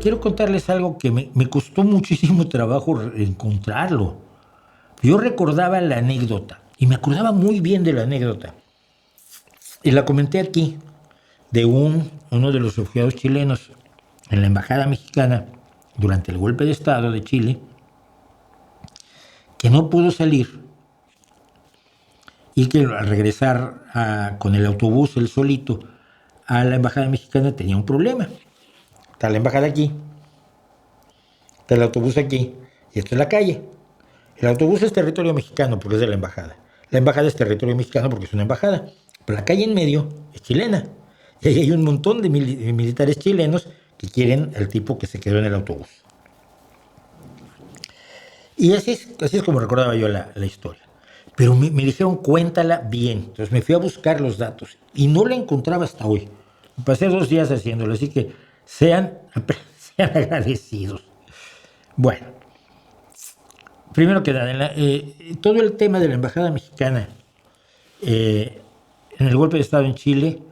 quiero contarles algo que me costó muchísimo trabajo encontrarlo. Yo recordaba la anécdota y me acordaba muy bien de la anécdota. Y la comenté aquí de uno de los refugiados chilenos en la embajada mexicana durante el golpe de Estado de Chile, que no pudo salir y que al regresar con el autobús él solito a la embajada mexicana tenía un problema. Está la embajada aquí, está el autobús aquí y esto es la calle. El autobús es territorio mexicano porque es de la embajada. La embajada es territorio mexicano porque es una embajada. Pero la calle en medio es chilena. Y ahí hay un montón de militares chilenos que quieren al tipo que se quedó en el autobús. Y así es como recordaba yo la historia. Pero me dijeron, cuéntala bien. Entonces me fui a buscar los datos y no la encontraba hasta hoy. Pasé 2 días haciéndolo, así que sean agradecidos. Bueno, primero que nada, todo el tema de la embajada mexicana en el golpe de Estado en Chile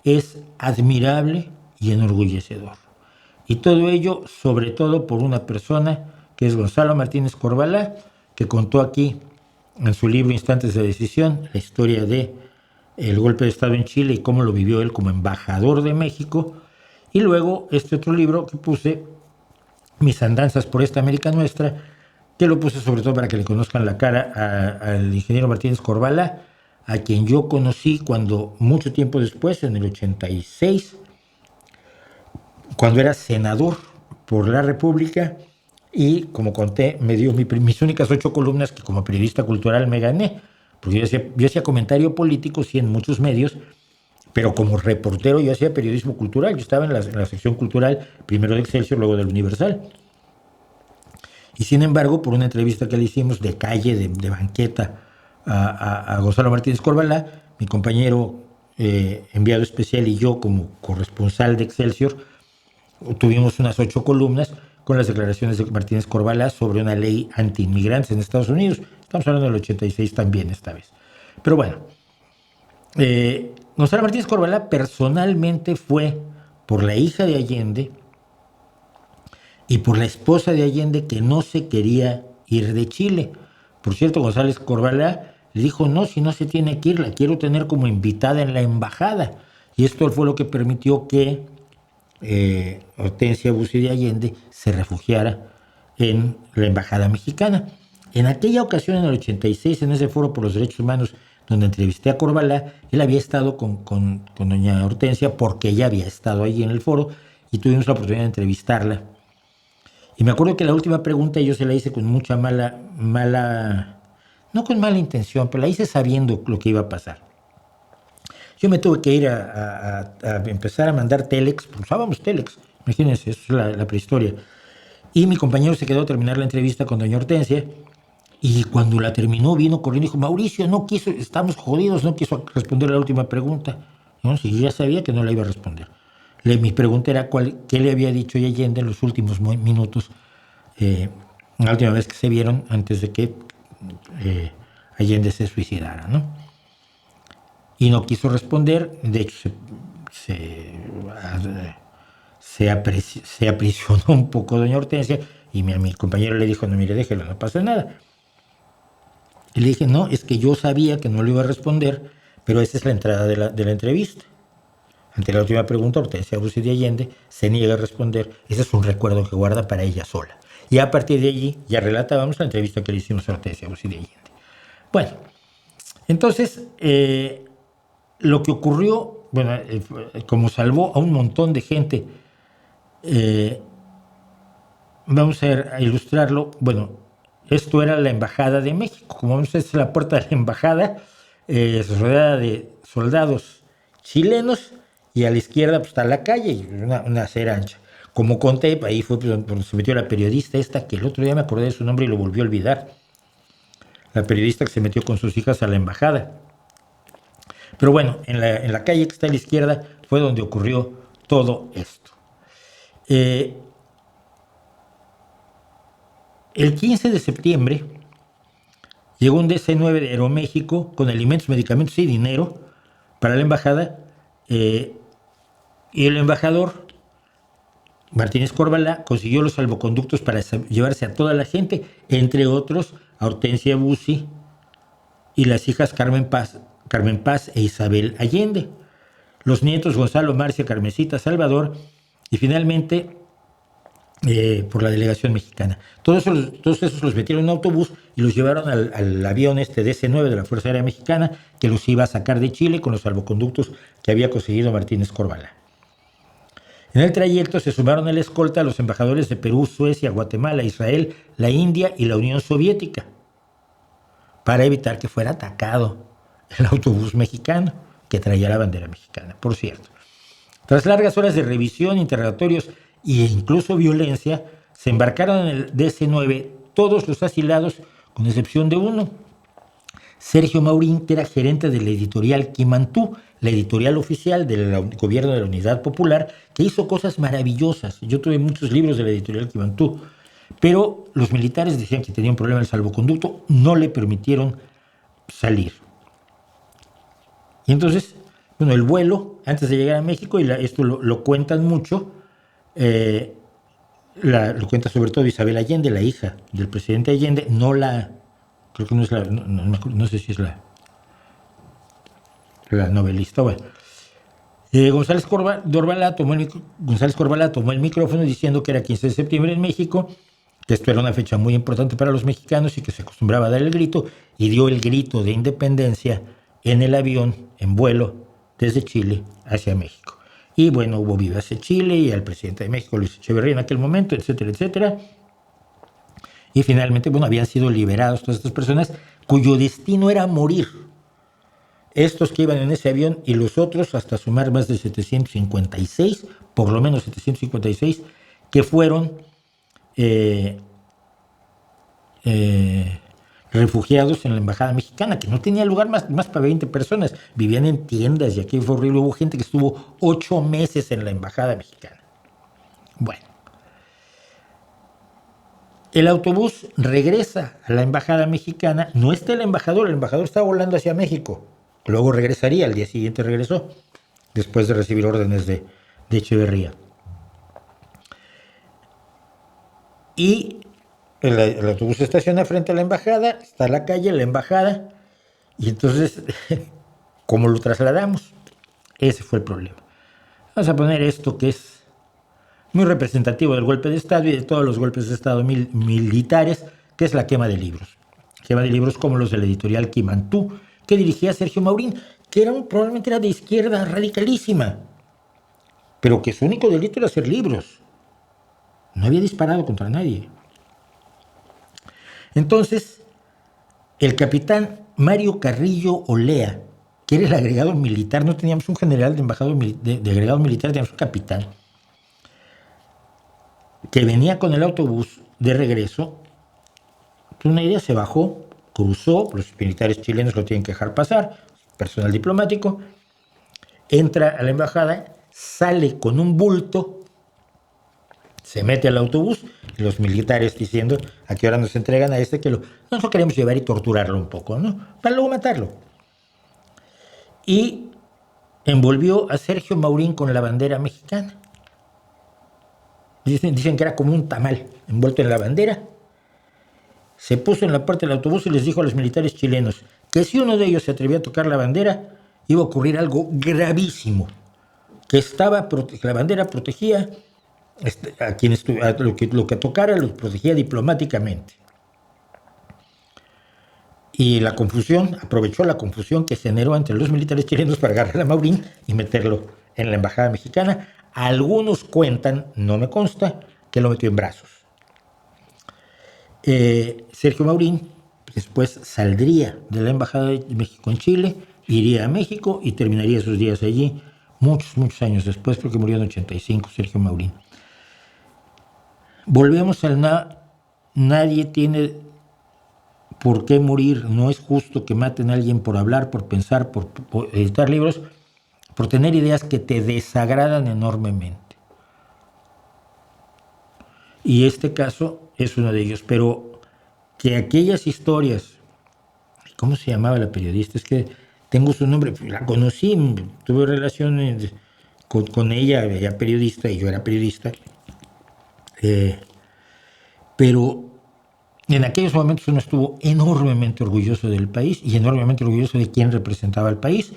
es admirable y enorgullecedor. Y todo ello, sobre todo por una persona que es Gonzalo Martínez Corvalá, que contó aquí en su libro Instantes de Decisión la historia de el golpe de Estado en Chile y cómo lo vivió él como embajador de México. Y luego este otro libro que puse, Mis andanzas por esta América Nuestra, que lo puse sobre todo para que le conozcan la cara al ingeniero Martínez Corvalá, a quien yo conocí cuando, mucho tiempo después, en el 86, cuando era senador por la República, y como conté, me dio mis únicas 8 columnas que como periodista cultural me gané, porque yo hacía comentario político, sí, en muchos medios, pero como reportero yo hacía periodismo cultural. Yo estaba en la sección cultural, primero de Excelsior, luego del Universal. Y sin embargo, por una entrevista que le hicimos de calle, de banqueta, a Gonzalo Martínez Corvalá, mi compañero enviado especial y yo como corresponsal de Excelsior, tuvimos unas 8 columnas con las declaraciones de Martínez Corvalá sobre una ley anti-inmigrantes en Estados Unidos. Estamos hablando del 86 también esta vez. Pero bueno, Gonzalo Martínez Corvalá personalmente fue por la hija de Allende y por la esposa de Allende, que no se quería ir de Chile. Por cierto, González Corvalá le dijo, no, si no se tiene que ir, la quiero tener como invitada en la embajada. Y esto fue lo que permitió que Hortensia Bussi de Allende se refugiara en la embajada mexicana. En aquella ocasión, en el 86, en ese foro por los derechos humanos donde entrevisté a Corvalá, él había estado con doña Hortensia porque ella había estado allí en el foro y tuvimos la oportunidad de entrevistarla. Y me acuerdo que la última pregunta yo se la hice con mucha no con mala intención, pero la hice sabiendo lo que iba a pasar. Yo me tuve que ir a empezar a mandar telex, pues usábamos telex, imagínense, eso es la prehistoria. Y mi compañero se quedó a terminar la entrevista con doña Hortensia, y cuando la terminó vino corriendo y dijo, Mauricio, no quiso, estamos jodidos, no quiso responder la última pregunta. ¿No? Si yo ya sabía que no la iba a responder. Mi pregunta era qué le había dicho Allende en los últimos minutos, la última vez que se vieron antes de que Allende se suicidara, ¿no? Y no quiso responder. De hecho se aprisionó un poco doña Hortensia y a mi compañero le dijo, no, mire, déjelo, no pasa nada. Y le dije, no, es que yo sabía que no le iba a responder, pero esa es la entrada de la entrevista. Ante la última pregunta, Hortensia Bussi de Allende se niega a responder. Ese es un recuerdo que guarda para ella sola. Y a partir de allí ya relatábamos la entrevista que le hicimos a Hortensia Bussi de Allende. Bueno, entonces, lo que ocurrió, bueno, como salvó a un montón de gente, vamos a ilustrarlo. Bueno, esto era la Embajada de México. Como vemos, esta es la puerta de la embajada, rodeada de soldados chilenos, y a la izquierda pues, está la calle, una acera ancha. Como conté, ahí fue donde se metió la periodista esta, que el otro día me acordé de su nombre y lo volví a olvidar. La periodista que se metió con sus hijas a la embajada. Pero bueno, en la calle que está a la izquierda fue donde ocurrió todo esto. El 15 de septiembre llegó un DC-9 de Aeroméxico con alimentos, medicamentos y dinero para la embajada, y el embajador Martínez Corvalá consiguió los salvoconductos para llevarse a toda la gente, entre otros a Hortensia Bussi y las hijas Carmen Paz e Isabel Allende, los nietos Gonzalo, Marcia, Carmencita, Salvador y finalmente por la delegación mexicana. Todos esos los metieron en un autobús y los llevaron al avión DC-9 de la Fuerza Aérea Mexicana, que los iba a sacar de Chile con los salvoconductos que había conseguido Martínez Corvalá. En el trayecto se sumaron a la escolta los embajadores de Perú, Suecia, Guatemala, Israel, la India y la Unión Soviética, para evitar que fuera atacado el autobús mexicano que traía la bandera mexicana, por cierto. Tras largas horas de revisión, interrogatorios e incluso violencia, se embarcaron en el DC-9 todos los asilados, con excepción de uno, Sergio Maurín, que era gerente de la editorial Quimantú, la editorial oficial del gobierno de la Unidad Popular, que hizo cosas maravillosas. Yo tuve muchos libros de la editorial Quimantú, pero los militares decían que tenía un problema de salvoconducto, no le permitieron salir. Y entonces, bueno, el vuelo, antes de llegar a México, y esto lo cuentan mucho, lo cuenta sobre todo Isabel Allende, la hija del presidente Allende, creo que no es no sé si es la novelista. Bueno, González Corvalá tomó el micrófono diciendo que era 15 de septiembre en México, que esto era una fecha muy importante para los mexicanos y que se acostumbraba a dar el grito, y dio el grito de independencia en el avión, en vuelo, desde Chile hacia México. Y bueno, hubo vivas en Chile y al presidente de México, Luis Echeverría, en aquel momento, etcétera, etcétera. Y finalmente, bueno, habían sido liberados todas estas personas cuyo destino era morir. Estos que iban en ese avión y los otros, hasta sumar más de 756, por lo menos 756, que fueron refugiados en la embajada mexicana, que no tenía lugar más para 20 personas, vivían en tiendas y aquí fue horrible. Hubo gente que estuvo 8 meses en la embajada mexicana. Bueno, el autobús regresa a la embajada mexicana, no está el embajador está volando hacia México, luego regresaría, al día siguiente regresó, después de recibir órdenes de Echeverría. Y el autobús se estaciona frente a la embajada, está la calle, la embajada, y entonces, ¿cómo lo trasladamos? Ese fue el problema. Vamos a poner esto que es muy representativo del golpe de Estado y de todos los golpes de Estado militares, que es la quema de libros. Quema de libros como los de la editorial Quimantú, que dirigía Sergio Maurín, que probablemente era de izquierda radicalísima, pero que su único delito era hacer libros. No había disparado contra nadie. Entonces, el capitán Mario Carrillo Olea, que era el agregado militar, no teníamos un general de embajador de agregado militar, teníamos un capitán, que venía con el autobús de regreso. Una idea, se bajó, cruzó, los militares chilenos lo tienen que dejar pasar, personal diplomático, entra a la embajada, sale con un bulto, se mete al autobús, y los militares diciendo a qué hora nos entregan a que nosotros queremos llevar y torturarlo un poco, ¿no? Para luego matarlo. Y envolvió a Sergio Maurín con la bandera mexicana. Dicen que era como un tamal envuelto en la bandera. Se puso en la puerta del autobús y les dijo a los militares chilenos que si uno de ellos se atrevía a tocar la bandera, iba a ocurrir algo gravísimo, que la bandera protegía a quienes lo que tocara, los protegía diplomáticamente. Y aprovechó la confusión que se generó entre los militares chilenos para agarrar a Maurín y meterlo en la embajada mexicana. Algunos cuentan, no me consta, que lo metió en brazos. Sergio Maurín después saldría de la embajada de México en Chile, iría a México y terminaría sus días allí muchos años después, porque murió en 85 Sergio Maurín. Volvemos al nadie tiene por qué morir. No es justo que maten a alguien por hablar, por pensar, por editar libros, por tener ideas que te desagradan enormemente. Y este caso es uno de ellos. Pero que aquellas historias, ¿cómo se llamaba la periodista? Es que tengo su nombre, la conocí, tuve relaciones con ella periodista y yo era periodista. Pero en aquellos momentos uno estuvo enormemente orgulloso del país y enormemente orgulloso de quien representaba al país.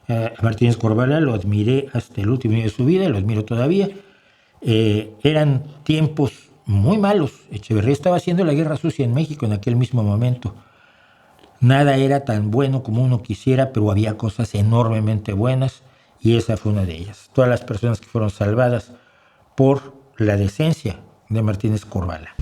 A Martínez Corvalá lo admiré hasta el último día de su vida, lo admiro todavía. Eran tiempos muy malos. Echeverría estaba haciendo la guerra sucia en México en aquel mismo momento. Nada era tan bueno como uno quisiera, pero había cosas enormemente buenas y esa fue una de ellas. Todas las personas que fueron salvadas por la decencia de Martínez Corvalá.